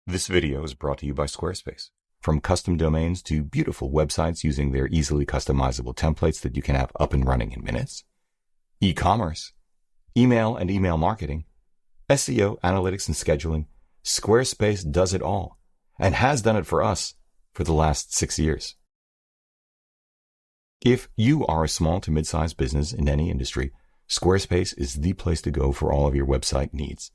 This video is brought to you by Squarespace. From custom domains to beautiful websites using their easily customizable templates that you can have up and running in minutes, e-commerce, email and email marketing, SEO, analytics, and scheduling, Squarespace does it all and has done it for us for the last 6 years. If you are a small to mid-sized business in any industry, Squarespace is the place to go for all of your website needs.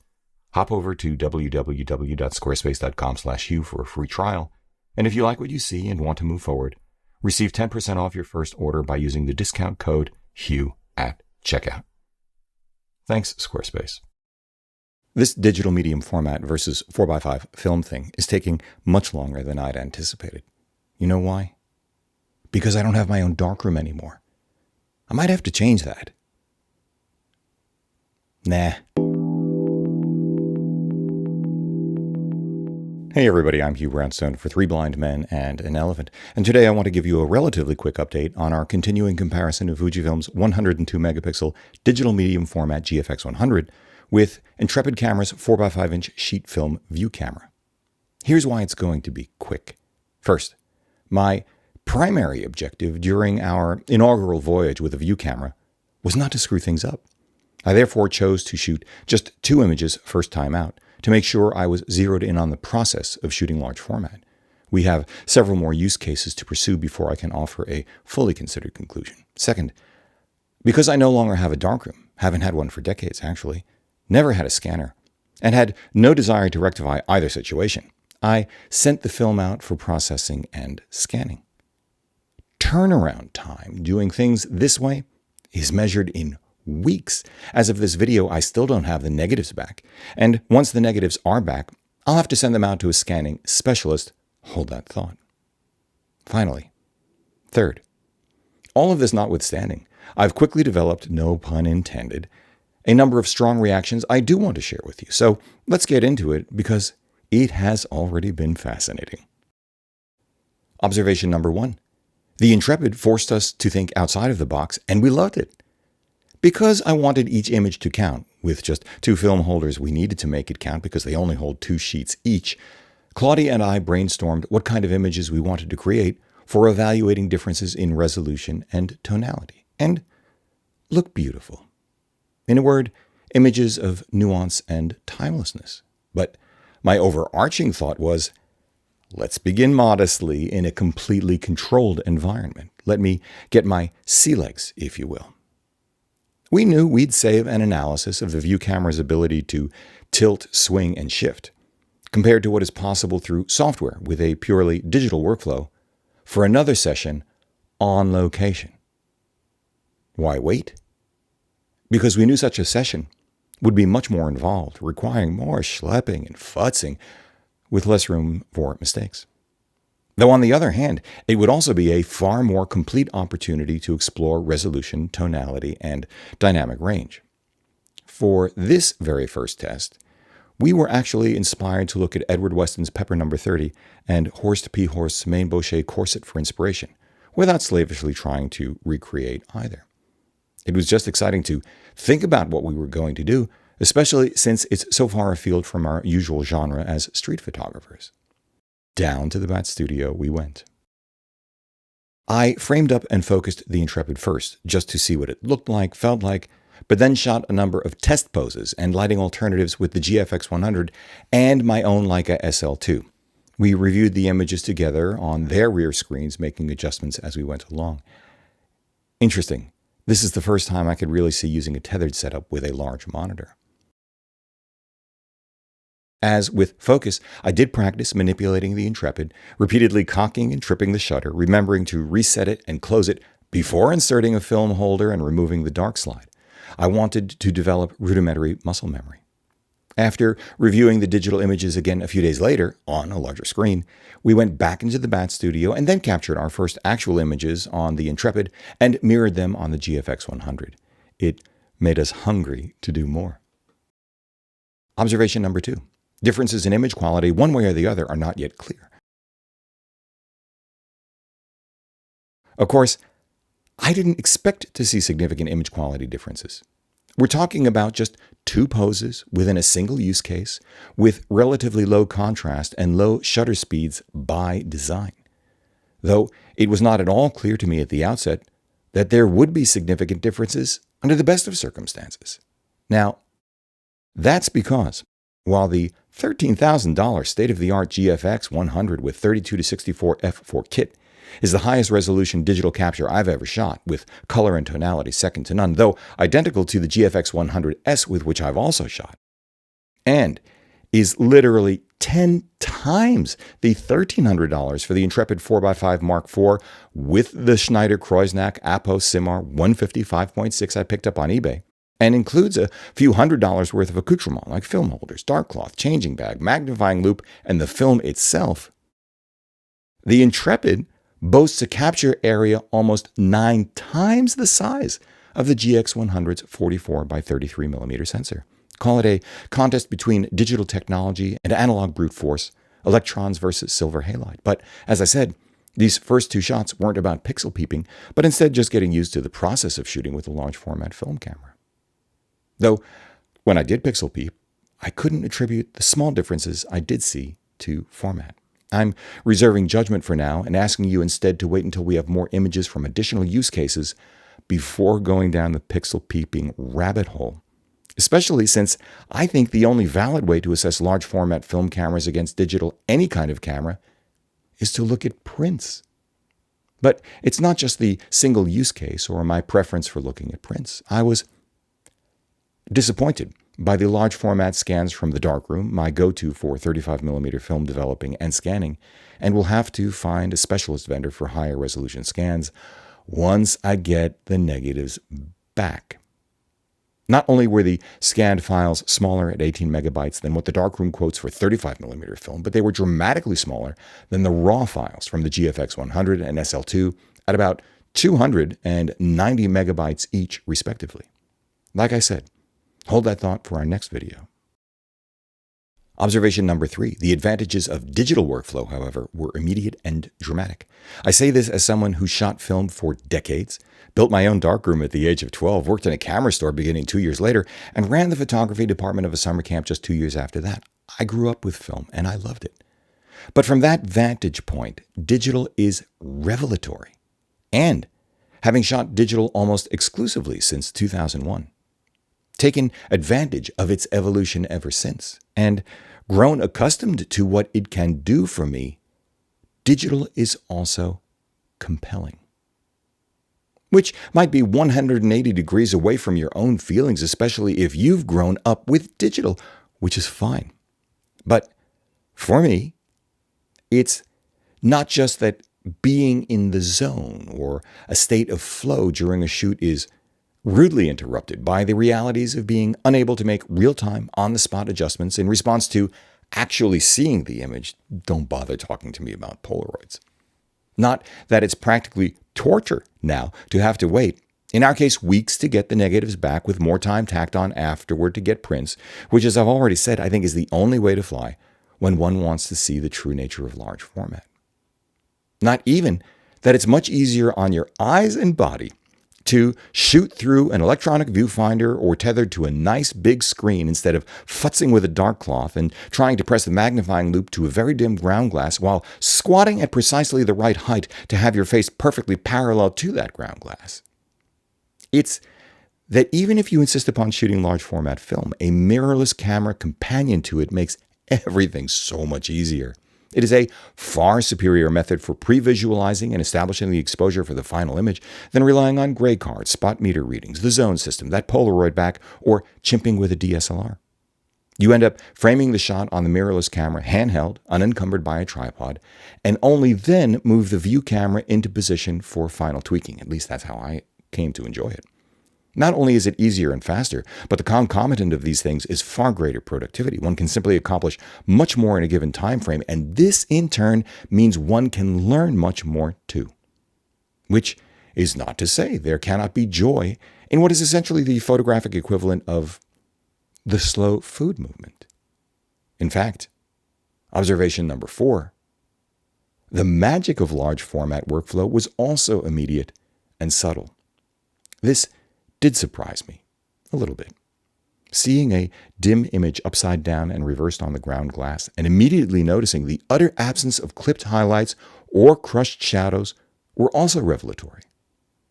Hop over to www.squarespace.com/Hugh for a free trial. And if you like what you see and want to move forward, receive 10% off your first order by using the discount code Hugh at checkout. Thanks, Squarespace. This digital medium format versus 4x5 film thing is taking much longer than I'd anticipated. You know why? Because I don't have my own darkroom anymore. I might have to change that. Nah. Hey everybody, I'm Hugh Brownstone for Three Blind Men and an Elephant, and today I want to give you a relatively quick update on our continuing comparison of Fujifilm's 102 megapixel digital medium format GFX 100 with Intrepid Camera's 4x5-inch sheet film view camera. Here's why it's going to be quick. First, my primary objective during our inaugural voyage with a view camera was not to screw things up. I therefore chose to shoot just 2 images first time out, to make sure I was zeroed in on the process of shooting large format. We have several more use cases to pursue before I can offer a fully considered conclusion. Second, because I no longer have a darkroom, haven't had one for decades actually, never had a scanner, and had no desire to rectify either situation, I sent the film out for processing and scanning. Turnaround time doing things this way is measured in weeks. As of this video, I still don't have the negatives back. And once the negatives are back, I'll have to send them out to a scanning specialist. Hold that thought. Finally, third, all of this notwithstanding, I've quickly developed, no pun intended, a number of strong reactions I do want to share with you. So let's get into it because it has already been fascinating. Observation number 1. The Intrepid forced us to think outside of the box, and we loved it. Because I wanted each image to count, with just 2 film holders we needed to make it count because they only hold 2 sheets each, Claudia and I brainstormed what kind of images we wanted to create for evaluating differences in resolution and tonality, and look beautiful. In a word, images of nuance and timelessness. But my overarching thought was, let's begin modestly in a completely controlled environment. Let me get my sea legs, if you will. We knew we'd save an analysis of the view camera's ability to tilt, swing, and shift, compared to what is possible through software with a purely digital workflow, for another session on location. Why wait? Because we knew such a session would be much more involved, requiring more schlepping and futzing, with less room for mistakes. Though on the other hand, it would also be a far more complete opportunity to explore resolution, tonality, and dynamic range. For this very first test, we were actually inspired to look at Edward Weston's Pepper No. 30 and Horst P. Horst's Main Bochet corset for inspiration, without slavishly trying to recreate either. It was just exciting to think about what we were going to do, especially since it's so far afield from our usual genre as street photographers. Down to the Bat Studio we went. I framed up and focused the Intrepid first, just to see what it looked like, felt like, but then shot a number of test poses and lighting alternatives with the GFX 100 and my own Leica SL2. We reviewed the images together on their rear screens, making adjustments as we went along. Interesting. This is the first time I could really see using a tethered setup with a large monitor. As with focus, I did practice manipulating the Intrepid, repeatedly cocking and tripping the shutter, remembering to reset it and close it before inserting a film holder and removing the dark slide. I wanted to develop rudimentary muscle memory. After reviewing the digital images again a few days later, on a larger screen, we went back into the Bat Studio and then captured our first actual images on the Intrepid and mirrored them on the GFX 100. It made us hungry to do more. Observation number 2. Differences in image quality, one way or the other, are not yet clear. Of course, I didn't expect to see significant image quality differences. We're talking about just 2 poses within a single use case with relatively low contrast and low shutter speeds by design. Though it was not at all clear to me at the outset that there would be significant differences under the best of circumstances. Now, that's because while the $13,000 state-of-the-art GFX 100 with 32 to 64 f4 kit is the highest resolution digital capture I've ever shot, with color and tonality second to none, though identical to the GFX 100S with which I've also shot, and is literally 10 times the $1,300 for the Intrepid 4x5 Mark IV with the Schneider Kreuznach Apo Simar 150 5.6 I picked up on eBay, and includes a few $100s worth of accoutrement like film holders, dark cloth, changing bag, magnifying loupe, and the film itself. The Intrepid boasts a capture area almost 9 times the size of the GX100's 44 by 33 millimeter sensor. Call it a contest between digital technology and analog brute force, electrons versus silver halide. But as I said, these first 2 shots weren't about pixel peeping, but instead just getting used to the process of shooting with a large format film camera. Though, when I did pixel peep, I couldn't attribute the small differences I did see to format. I'm reserving judgment for now and asking you instead to wait until we have more images from additional use cases before going down the pixel peeping rabbit hole. Especially since I think the only valid way to assess large format film cameras against digital any kind of camera is to look at prints. But it's not just the single use case or my preference for looking at prints. I was disappointed by the large format scans from the darkroom, my go-to for 35mm film developing and scanning, and will have to find a specialist vendor for higher resolution scans once I get the negatives back. Not only were the scanned files smaller at 18 megabytes than what the darkroom quotes for 35mm film, but they were dramatically smaller than the raw files from the GFX 100 and SL2 at about 290 megabytes each, respectively. Like I said, hold that thought for our next video. Observation number 3. The advantages of digital workflow, however, were immediate and dramatic. I say this as someone who shot film for decades, built my own darkroom at the age of 12, worked in a camera store beginning 2 years later, and ran the photography department of a summer camp just 2 years after that. I grew up with film, and I loved it. But from that vantage point, digital is revelatory. And having shot digital almost exclusively since 2001, taken advantage of its evolution ever since, and grown accustomed to what it can do for me, digital is also compelling. Which might be 180 degrees away from your own feelings, especially if you've grown up with digital, which is fine. But for me, it's not just that being in the zone or a state of flow during a shoot is rudely interrupted by the realities of being unable to make real-time, on-the-spot adjustments in response to actually seeing the image. Don't bother talking to me about Polaroids. Not that it's practically torture now to have to wait, in our case, weeks to get the negatives back with more time tacked on afterward to get prints, which, as I've already said, I think is the only way to fly when one wants to see the true nature of large format. Not even that it's much easier on your eyes and body to shoot through an electronic viewfinder or tethered to a nice big screen instead of futzing with a dark cloth and trying to press the magnifying loupe to a very dim ground glass while squatting at precisely the right height to have your face perfectly parallel to that ground glass. It's that even if you insist upon shooting large format film, a mirrorless camera companion to it makes everything so much easier. It is a far superior method for pre-visualizing and establishing the exposure for the final image than relying on gray cards, spot meter readings, the zone system, that Polaroid back, or chimping with a DSLR. You end up framing the shot on the mirrorless camera, handheld, unencumbered by a tripod, and only then move the view camera into position for final tweaking. At least that's how I came to enjoy it. Not only is it easier and faster, but the concomitant of these things is far greater productivity. One can simply accomplish much more in a given time frame, and this in turn means one can learn much more too. Which is not to say there cannot be joy in what is essentially the photographic equivalent of the slow food movement. In fact, observation number 4, the magic of large format workflow was also immediate and subtle. This did surprise me a little bit. Seeing a dim image upside down and reversed on the ground glass, and immediately noticing the utter absence of clipped highlights or crushed shadows were also revelatory.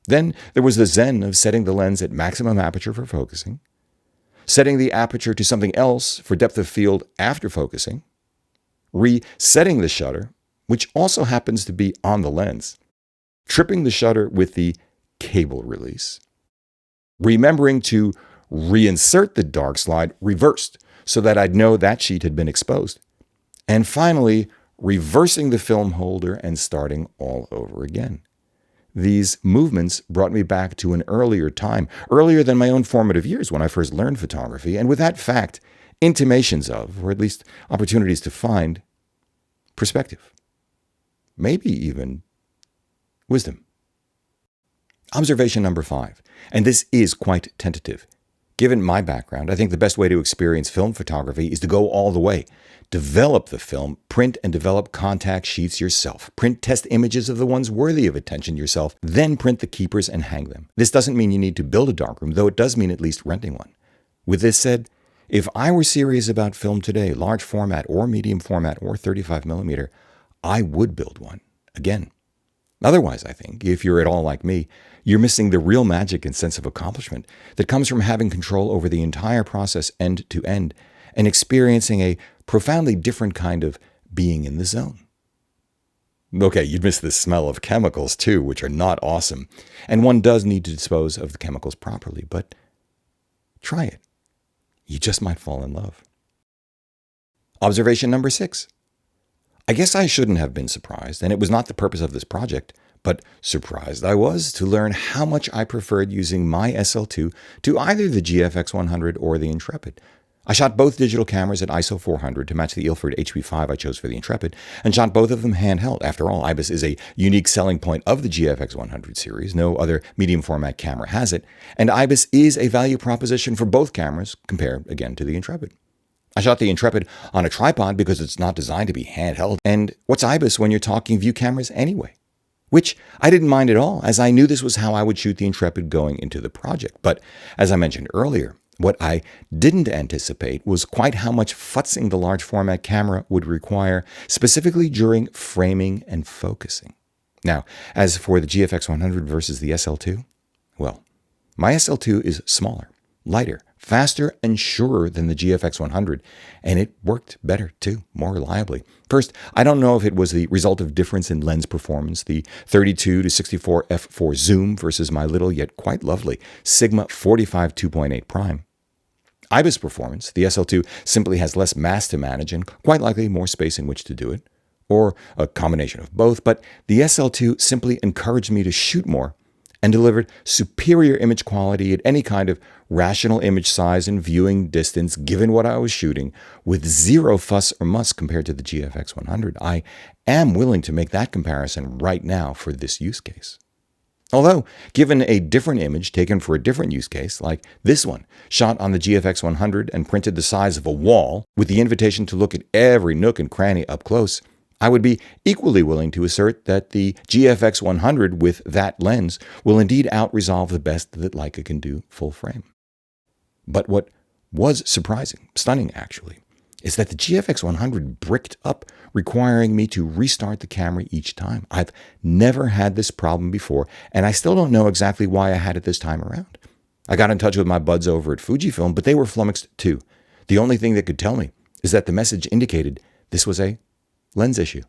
Then there was the zen of setting the lens at maximum aperture for focusing, setting the aperture to something else for depth of field after focusing, resetting the shutter, which also happens to be on the lens, tripping the shutter with the cable release, remembering to reinsert the dark slide reversed so that I'd know that sheet had been exposed, and finally reversing the film holder and starting all over again. These movements brought me back to an earlier time, earlier than my own formative years when I first learned photography, and with that fact, intimations of, or at least opportunities to find, perspective. Maybe even wisdom. Observation number 5, and this is quite tentative. Given my background, I think the best way to experience film photography is to go all the way. Develop the film, print and develop contact sheets yourself. Print test images of the ones worthy of attention yourself, then print the keepers and hang them. This doesn't mean you need to build a darkroom, though it does mean at least renting one. With this said, if I were serious about film today, large format or medium format or 35mm, I would build one. Again. Otherwise, I think, if you're at all like me, you're missing the real magic and sense of accomplishment that comes from having control over the entire process end to end and experiencing a profoundly different kind of being in the zone. Okay, you'd miss the smell of chemicals too, which are not awesome. And one does need to dispose of the chemicals properly, but try it. You just might fall in love. Observation number 6. I guess I shouldn't have been surprised, and it was not the purpose of this project, but surprised I was to learn how much I preferred using my SL2 to either the GFX 100 or the Intrepid. I shot both digital cameras at ISO 400 to match the Ilford HV5 I chose for the Intrepid, and shot both of them handheld. After all, IBIS is a unique selling point of the GFX 100 series. No other medium format camera has it, and IBIS is a value proposition for both cameras compared, again, to the Intrepid. I shot the Intrepid on a tripod because it's not designed to be handheld, and what's IBIS when you're talking view cameras anyway? Which I didn't mind at all, as I knew this was how I would shoot the Intrepid going into the project. But as I mentioned earlier, what I didn't anticipate was quite how much futzing the large format camera would require, specifically during framing and focusing. Now, as for the GFX 100 versus the SL2, well, my SL2 is smaller, lighter, faster and surer than the GFX 100, and it worked better too, more reliably. First, I don't know if it was the result of difference in lens performance, the 32 to 64 f4 zoom versus my little yet quite lovely Sigma 45 2.8 prime. IBIS performance, the SL2 simply has less mass to manage and quite likely more space in which to do it, or a combination of both, but the SL2 simply encouraged me to shoot more and delivered superior image quality at any kind of rational image size and viewing distance given what I was shooting, with zero fuss or muss compared to the GFX 100. I am willing to make that comparison right now for this use case. Although, given a different image taken for a different use case, like this one, shot on the GFX 100 and printed the size of a wall, with the invitation to look at every nook and cranny up close, I would be equally willing to assert that the GFX 100 with that lens will indeed out-resolve the best that Leica can do full frame. But what was surprising, stunning actually, is that the GFX 100 bricked up, requiring me to restart the camera each time. I've never had this problem before, and I still don't know exactly why I had it this time around. I got in touch with my buds over at Fujifilm, but they were flummoxed too. The only thing they could tell me is that the message indicated this was a lens issue.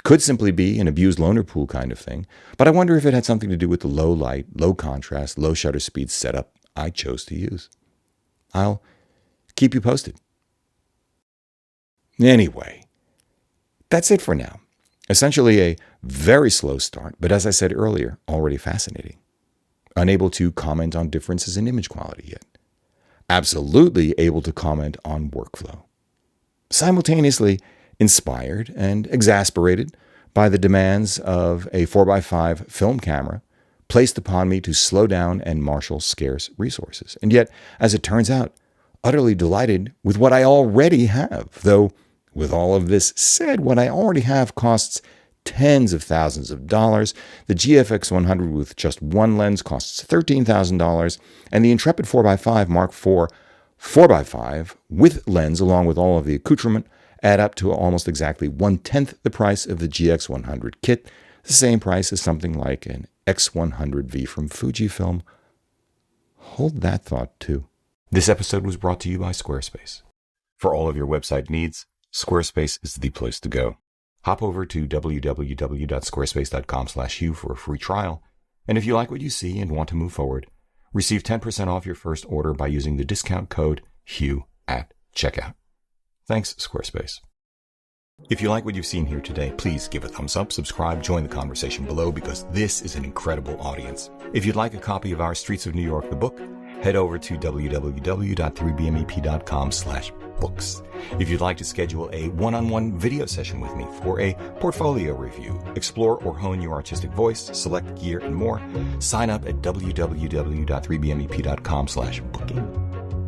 Could simply be an abused loaner pool kind of thing, but I wonder if it had something to do with the low light, low contrast, low shutter speed setup I chose to use. I'll keep you posted. Anyway, that's it for now. Essentially a very slow start, but as I said earlier, already fascinating. Unable to comment on differences in image quality yet. Absolutely able to comment on workflow. Simultaneously inspired and exasperated by the demands of a 4x5 film camera placed upon me to slow down and marshal scarce resources. And yet, as it turns out, utterly delighted with what I already have, though with all of this said, what I already have costs tens of thousands of dollars. The GFX 100 with just one lens costs $13,000, and the Intrepid 4x5 Mark IV 4x5 with lens along with all of the accoutrement add up to almost exactly 1/10 the price of the GX100 kit, the same price as something like an X100V from Fujifilm. Hold that thought too. This episode was brought to you by Squarespace. For all of your website needs, Squarespace is the place to go. Hop over to www.squarespace.com/Hugh for a free trial. And if you like what you see and want to move forward, receive 10% off your first order by using the discount code Hugh at checkout. Thanks, Squarespace. If you like what you've seen here today, please give a thumbs up, subscribe, join the conversation below because this is an incredible audience. If you'd like a copy of our Streets of New York, the book, head over to www.3bmep.com/books. If you'd like to schedule a one-on-one video session with me for a portfolio review, explore or hone your artistic voice, select gear, and more, sign up at www.3bmep.com/booking.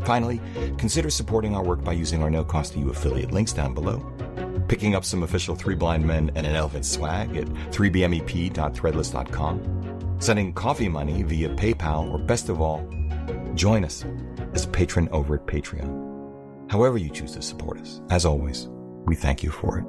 Finally, consider supporting our work by using our no-cost-to-you affiliate links down below, picking up some official Three Blind Men and an Elephant swag at 3bmep.threadless.com, sending coffee money via PayPal, or best of all, join us as a patron over at Patreon. However you choose to support us, as always, we thank you for it.